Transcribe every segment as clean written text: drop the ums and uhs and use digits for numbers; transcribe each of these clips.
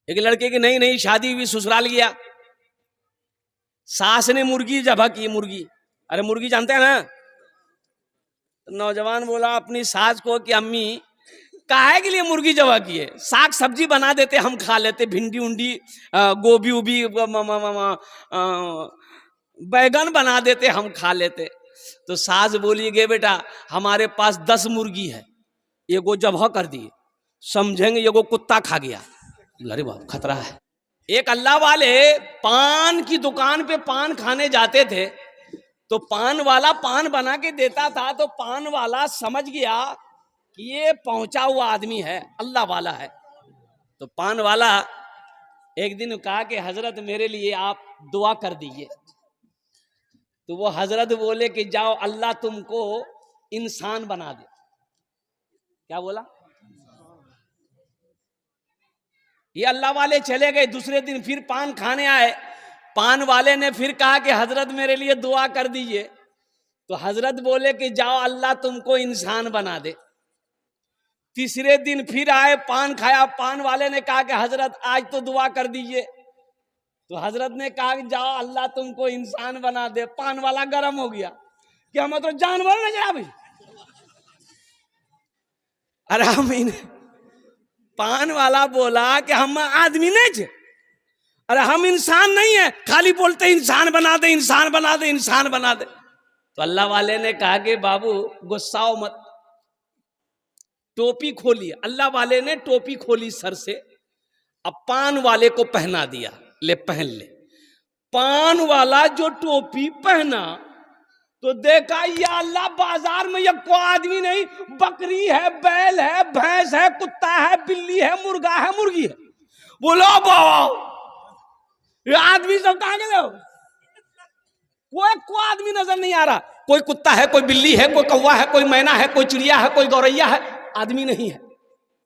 एक लड़के की नई नई शादी हुई, ससुराल गया, सास ने मुर्गी ज़बह की, मुर्गी, अरे मुर्गी जानते हैं ना। नौजवान बोला अपनी सास को कि अम्मी काहे के लिए मुर्गी ज़बह की है, साग सब्जी बना देते हम खा लेते, भिंडी उंडी गोभी उभी बैगन बना देते हम खा लेते। तो सास बोली गे बेटा हमारे पास 10 मुर्गी है, एगो ज़बह कर दिए, समझेंगे एगो कुत्ता खा गया। अरे बाप खतरा है। एक अल्लाह वाले पान की दुकान पे पान खाने जाते थे, तो पान वाला पान बना के देता था, तो पान वाला समझ गया कि ये पहुंचा हुआ आदमी है, अल्लाह वाला है। तो पान वाला एक दिन कहा कि हजरत मेरे लिए आप दुआ कर दीजिए। तो वो हजरत बोले कि जाओ अल्लाह तुमको इंसान बना दे। क्या बोला? ये अल्लाह वाले चले गए। दूसरे दिन फिर पान खाने आए, पान वाले ने फिर कहा कि हजरत मेरे लिए दुआ कर दीजिए। तो हजरत बोले कि जाओ अल्लाह तुमको इंसान बना दे। तीसरे दिन फिर आए, पान खाया, पान वाले ने कहा कि हजरत आज तो दुआ कर दीजिए। तो हजरत ने कहा कि जाओ अल्लाह तुमको इंसान बना दे। पान वाला गर्म हो गया कि हम तो जानवर नजर आ भाई। अरे हम पान वाला बोला कि हम आदमी नहीं थे, अरे हम इंसान नहीं है, खाली बोलते इंसान बना दे, इंसान बना दे, इंसान बना दे। तो अल्लाह वाले ने कहा कि बाबू गुस्साओ मत, टोपी खोलिए। अल्लाह वाले ने टोपी खोली सर से, अब पान वाले को पहना दिया, ले पहन ले। पान वाला जो टोपी पहना तो देखा या अल्लाह बाजार में ये कोई आदमी नहीं, बकरी है, बैल है, भैंस है, कुत्ता है, बिल्ली है, मुर्गा है, मुर्गी है। बोलो बाबा ये आदमी सब कहां गए? कोई आदमी नजर नहीं आ रहा। कोई कुत्ता है, कोई बिल्ली है, कोई कौवा है, कोई मैना है, कोई चिड़िया है, कोई गौरैया है, आदमी नहीं है।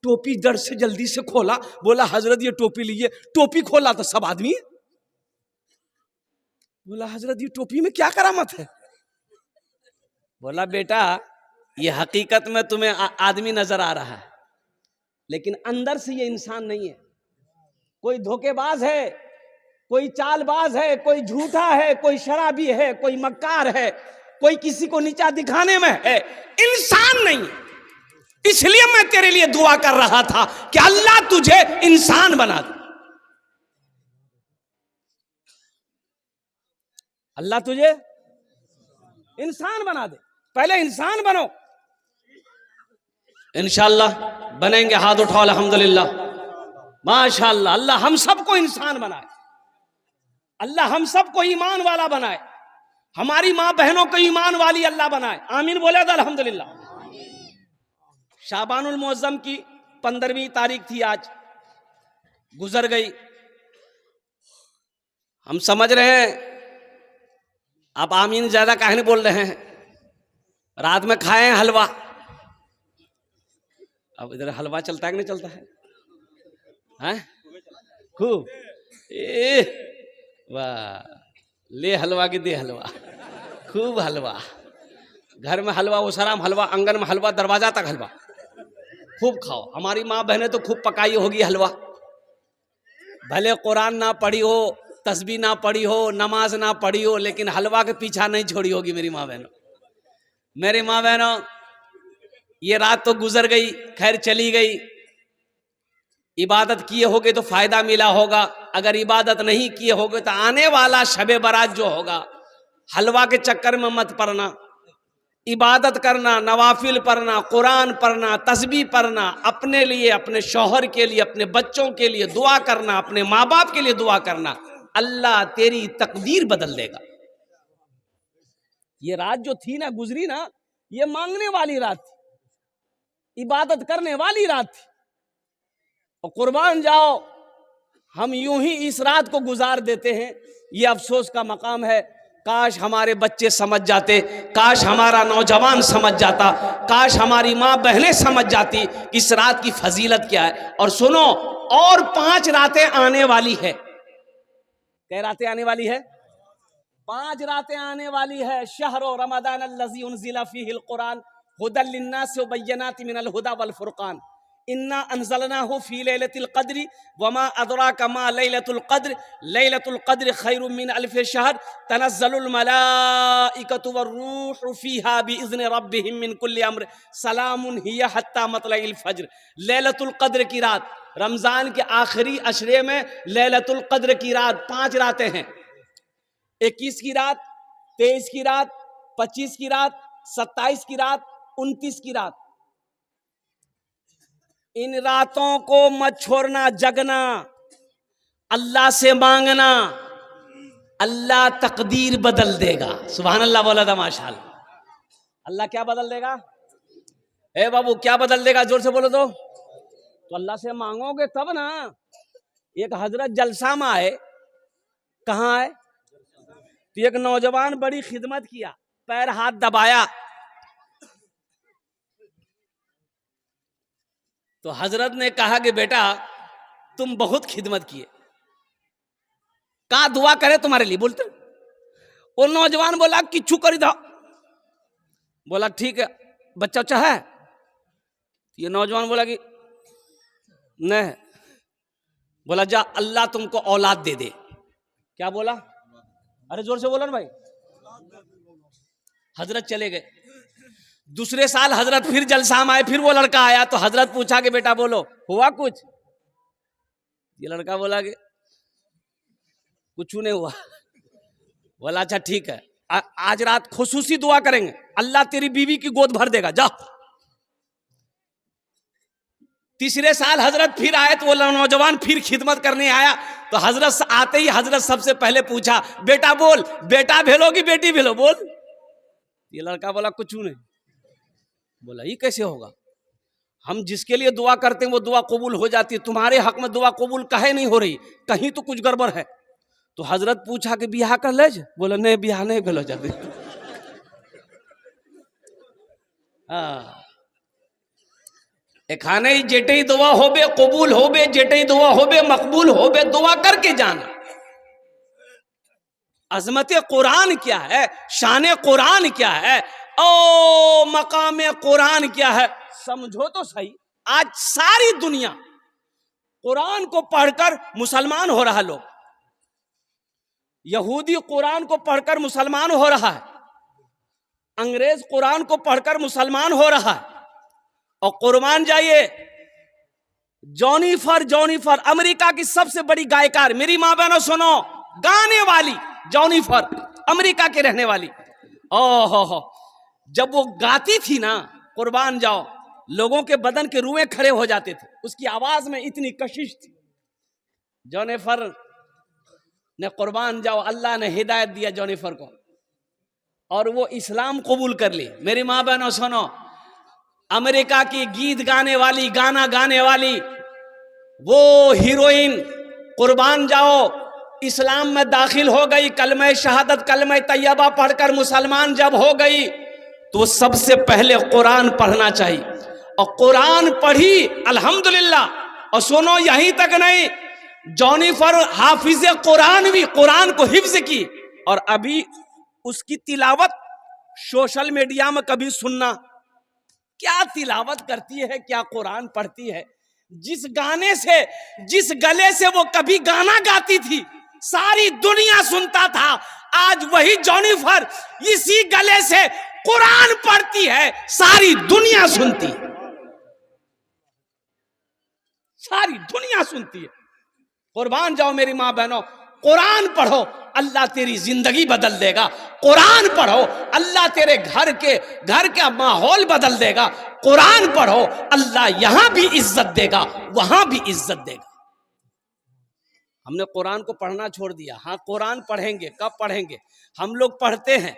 टोपी डर से जल्दी से खोला, बोला हजरत ये टोपी लीजिए। टोपी खोला तो सब आदमी। बोला हजरत ये टोपी में क्या करामत है? बोला बेटा ये हकीकत में तुम्हें आदमी नजर आ रहा है, लेकिन अंदर से ये इंसान नहीं है। कोई धोखेबाज है, कोई चालबाज है, कोई झूठा है, कोई शराबी है, कोई मक्कार है, कोई किसी को नीचा दिखाने में है, इंसान नहीं। इसलिए मैं तेरे लिए दुआ कर रहा था कि अल्लाह तुझे इंसान बना दे, अल्लाह तुझे इंसान बना दे। पहले इंसान बनो, इंशाअल्लाह बनेंगे। हाथ उठाओ अल्हम्दुलिल्लाह, माशाअल्लाह। अल्लाह हम सबको इंसान बनाए, अल्लाह हम सबको ईमान वाला बनाए, हमारी माँ बहनों को ईमान वाली अल्लाह बनाए। आमीन बोले तो अल्हम्दुलिल्लाह। शाबानुल मुअज्जम की 15वीं तारीख थी, आज गुजर गई। हम समझ रहे हैं, आप आमीन ज्यादा काहे नहीं बोल रहे हैं? रात में खाए हैं हलवा। अब इधर हलवा चलता है कि नहीं चलता है? हैं? खूब वाह, ले हलवा की दे हलवा, खूब हलवा। घर में हलवा, ओसराम हलवा, आंगन में हलवा, दरवाजा तक हलवा, खूब खाओ। हमारी माँ बहनें तो खूब पकाई होगी हलवा। भले कुरान ना पढ़ी हो, तस्बीह ना पढ़ी हो, नमाज ना पढ़ी हो, लेकिन हलवा के पीछा नहीं छोड़ी होगी मेरी माँ बहनों। मेरी माँ बहनों ये रात तो गुजर गई, खैर चली गई। इबादत किए होगे तो फायदा मिला होगा, अगर इबादत नहीं किए होगे तो आने वाला शबे बारात जो होगा, हलवा के चक्कर में मत पड़ना। इबादत करना, नवाफिल पढ़ना, कुरान पढ़ना, तस्बीह पढ़ना, अपने लिए, अपने शौहर के लिए, अपने बच्चों के लिए दुआ करना, अपने माँ बाप के लिए दुआ करना। अल्लाह तेरी तकदीर बदल देगा। ये रात जो थी ना, गुजरी ना, ये मांगने वाली रात थी, इबादत करने वाली रात थी। और कुर्बान जाओ, हम यूं ही इस रात को गुजार देते हैं। ये अफसोस का मकाम है। काश हमारे बच्चे समझ जाते, काश हमारा नौजवान समझ जाता, काश हमारी माँ बहनें समझ जाती कि इस रात की फजीलत क्या है। और सुनो, और 5 रातें आने वाली है। क्या रातें आने वाली है? 5 रातें आने वाली है। शहरो रमदान अल्लज़ी उनज़िला फ़ीहिल कुरान हुदल लिन्नास व बय्यनाति मिनल हुदा वल फुरक़ान। इन्ना अनज़लनाहु फी लैलतिल क़द्रि वमा अदराका मा लैलतुल क़द्र खैरुम मिन अल्फ़ि शहर तनज़्ज़लुल मलाइकतु वर्रूहु फ़ीहा बिइज़्नि रब्बिहिम मिन कुल्लि अम्र सलामुन हिय हत्ता मतलइल फ़ज्र। लैलतुल क़द्र की रात, रमज़ान के आखिरी अशरे में लैलतुल क़द्र की रात 5 रातें हैं। 21 की रात, 23 की रात, 25 की रात, 27 की रात, 29 की रात। इन रातों को मत छोड़ना, जगना, अल्लाह से मांगना, अल्लाह तकदीर बदल देगा। सुभान अल्लाह बोला था माशाअल्लाह। अल्लाह क्या बदल देगा? ए बाबू क्या बदल देगा? जोर से बोलो तो अल्लाह से मांगोगे तब ना। एक हजरत जलसा में आए, कहाँ आए? तो एक नौजवान बड़ी खिदमत किया, पैर हाथ दबाया, तो हजरत ने कहा कि बेटा तुम बहुत खिदमत किए, कहा दुआ करे तुम्हारे लिए। बोलते वो नौजवान बोला किच्छु करी था। बोला ठीक है, बच्चा उच्चा है? ये नौजवान बोला कि नहीं। बोला जा अल्लाह तुमको औलाद दे दे। क्या बोला? अरे जोर से बोलो ना भाई। हजरत चले गए। दूसरे साल हजरत फिर जलसा में आए, फिर वो लड़का आया, तो हजरत पूछा कि बेटा बोलो हुआ कुछ? ये लड़का बोला कि कुछ नहीं हुआ। बोला अच्छा ठीक है, आज रात खुसूसी दुआ करेंगे, अल्लाह तेरी बीवी की गोद भर देगा, जा। तीसरे साल हजरत फिर आए, तो वो नौजवान फिर खिदमत करने आया, तो हजरत आते ही हजरत सबसे पहले पूछा बेटा बोल, बेटा भेलो कि बेटी भेलो? बोल। ये लड़का बोला कुछ नहीं। बोला ये कैसे होगा? हम जिसके लिए दुआ करते हैं वो दुआ कबूल हो जाती है, तुम्हारे हक में दुआ कबूल काहे नहीं हो रही? कहीं तो कुछ गड़बड़ है। तो हजरत पूछा कि बियाह कर ले? बोला नहीं बियाह नहीं भेलो जाते। खाने जेटे दुआ होबे कबूल होबे, जेटे दुआ होबे मकबूल होबे, दुआ करके जाना। अजमत कुरान क्या है, शान कुरान क्या है, ओ मकाम कुरान क्या है, समझो तो सही। आज सारी दुनिया कुरान को पढ़कर मुसलमान हो रहा। लोग यहूदी कुरान को पढ़कर मुसलमान हो रहा है, अंग्रेज कुरान को पढ़कर मुसलमान हो रहा है। और कुर्बान जाइए, जॉनिफर अमेरिका की सबसे बड़ी गायकार, मेरी माँ बहनों सुनो, गाने वाली जॉनिफर, अमेरिका के रहने वाली। ओहो, जब वो गाती थी ना कुर्बान जाओ, लोगों के बदन के रुएं खड़े हो जाते थे, उसकी आवाज में इतनी कशिश थी। जॉनिफर ने कुर्बान जाओ, अल्लाह ने हिदायत दिया जॉनिफर को, और वो इस्लाम कबूल कर ली। मेरी माँ बहनों सुनो, अमेरिका की गीत गाने वाली, गाना गाने वाली वो हीरोइन कुर्बान जाओ इस्लाम में दाखिल हो गई, कलमा शहादत कलमा तैयबा पढ़कर मुसलमान जब हो गई, तो सबसे पहले कुरान पढ़ना चाहिए। और कुरान पढ़ी अल्हम्दुलिल्लाह। और सुनो यहीं तक नहीं, जॉनिफर हाफिज कुरान भी, कुरान को हिफ्ज की, और अभी उसकी तिलावत सोशल मीडिया में कभी सुनना, क्या तिलावत करती है, क्या कुरान पढ़ती है। जिस गाने से, जिस गले से वो कभी गाना गाती थी, सारी दुनिया सुनता था, आज वही जॉनिफर इसी गले से कुरान पढ़ती है, सारी दुनिया सुनती है, सारी दुनिया सुनती है। कुर्बान जाओ मेरी माँ बहनों, कुरान पढ़ो, अल्लाह तेरी जिंदगी बदल देगा। कुरान पढ़ो, अल्लाह तेरे घर का माहौल बदल देगा। कुरान पढ़ो, अल्लाह यहां भी इज्जत देगा, वहां भी इज्जत देगा। हमने कुरान को पढ़ना छोड़ दिया। हाँ कुरान पढ़ेंगे, कब पढ़ेंगे? हम लोग पढ़ते हैं,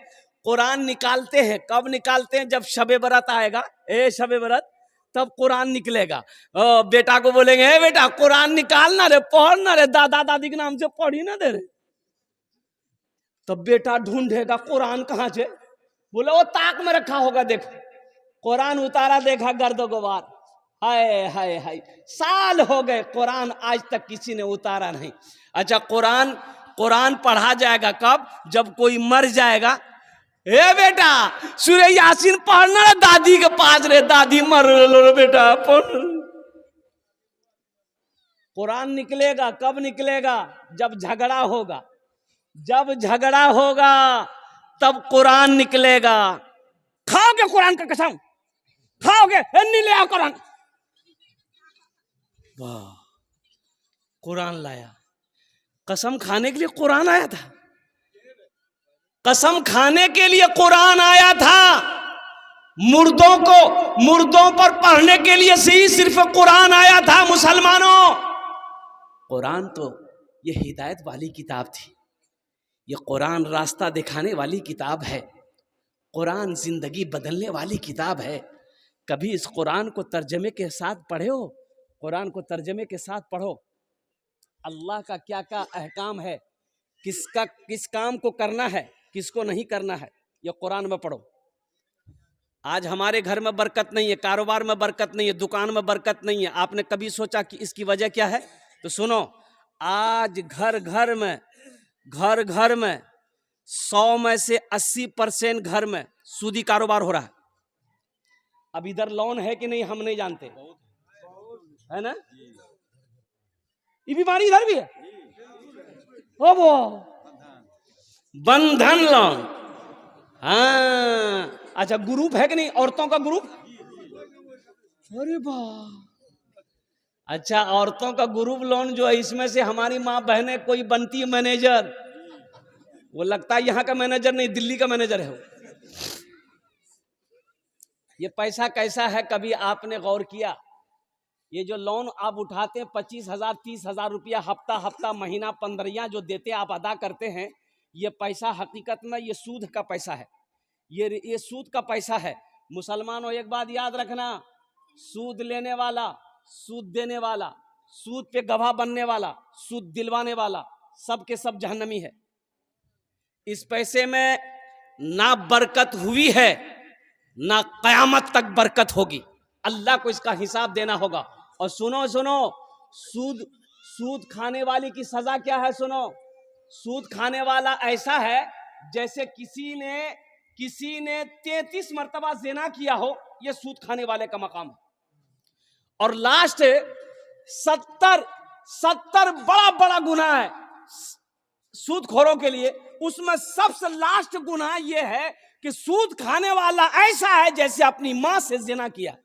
कुरान निकालते हैं, कब निकालते हैं? जब शबे बरत आएगा, शबे बरत, तब कुरान निकलेगा। बेटा को बोलेंगे हे बेटा कुरान निकालना रे, पढ़ना रे, दादा दादी के नाम से पढ़ी ना दे रे। तब बेटा ढूंढेगा कुरान कहाँ से, बोले वो ताक में रखा होगा, देखो कुरान उतारा, देखा गर्द गुबार। हाय हाय हाय, साल हो गए कुरान आज तक किसी ने उतारा नहीं। अच्छा कुरान पढ़ा जाएगा कब? जब कोई मर जाएगा। ए बेटा सूरह यासीन पढ़ना रे दादी के पास रे, दादी मर लो बेटा पढ़। कुरान निकलेगा कब निकलेगा? जब झगड़ा होगा। जब झगड़ा होगा तब कुरान निकलेगा। खाओगे कुरान का कसम? खाओगे? नहीं ले आओ कुरान। वाह, कुरान लाया। कसम खाने के लिए कुरान आया था। कसम खाने के लिए कुरान आया था। मुर्दों पर पढ़ने के लिए सही सिर्फ कुरान आया था। मुसलमानों, कुरान तो ये हिदायत वाली किताब थी। ये कुरान रास्ता दिखाने वाली किताब है। कुरान जिंदगी बदलने वाली किताब है। कभी इस कुरान को तर्जमे के साथ पढ़े हो? कुरान को तर्जमे के साथ पढ़ो। अल्लाह का क्या क्या अहकाम है, किस काम को करना है, किसको नहीं करना है, ये कुरान में पढ़ो। आज हमारे घर में बरकत नहीं है, कारोबार में बरकत नहीं है, दुकान में बरकत नहीं है। आपने कभी सोचा कि इसकी वजह क्या है? तो सुनो, आज घर घर में 100 में से 80% घर में सूदी कारोबार हो रहा है। अब इधर लोन है कि नहीं हम नहीं जानते, है ना? ये बीमारी इधर भी है। ओ वो बंधन लोन। हाँ, अच्छा, ग्रुप है कि नहीं? औरतों का ग्रुप। अरे वाह, अच्छा, औरतों का ग्रुप लोन जो है, इसमें से हमारी माँ बहनें कोई बनती है मैनेजर। वो लगता है यहाँ का मैनेजर नहीं, दिल्ली का मैनेजर है वो। ये पैसा कैसा है, कभी आपने गौर किया? ये जो लोन आप उठाते हैं 25,000 30,000 रुपया हफ्ता महीना 15 जो देते आप अदा करते हैं, ये पैसा हकीकत में ये सूद का पैसा है। ये सूद का पैसा है। मुसलमानों, एक बात याद रखना, सूद लेने वाला, सूद देने वाला, सूद पे गवाह बनने वाला, सूद दिलवाने वाला, सब के सब जहन्नमी है। इस पैसे में ना बरकत हुई है, ना कयामत तक बरकत होगी। अल्लाह को इसका हिसाब देना होगा। और सुनो, सूद खाने वाले की सजा क्या है? सुनो, सूद खाने वाला ऐसा है जैसे किसी ने 33 मर्तबा ज़िना किया हो। यह सूद खाने वाले का मकाम है। और लास्ट 70 बड़ा गुनाह है सूदखोरों के लिए। उसमें सबसे लास्ट गुनाह यह है कि सूद खाने वाला ऐसा है जैसे अपनी मां से ज़िना किया।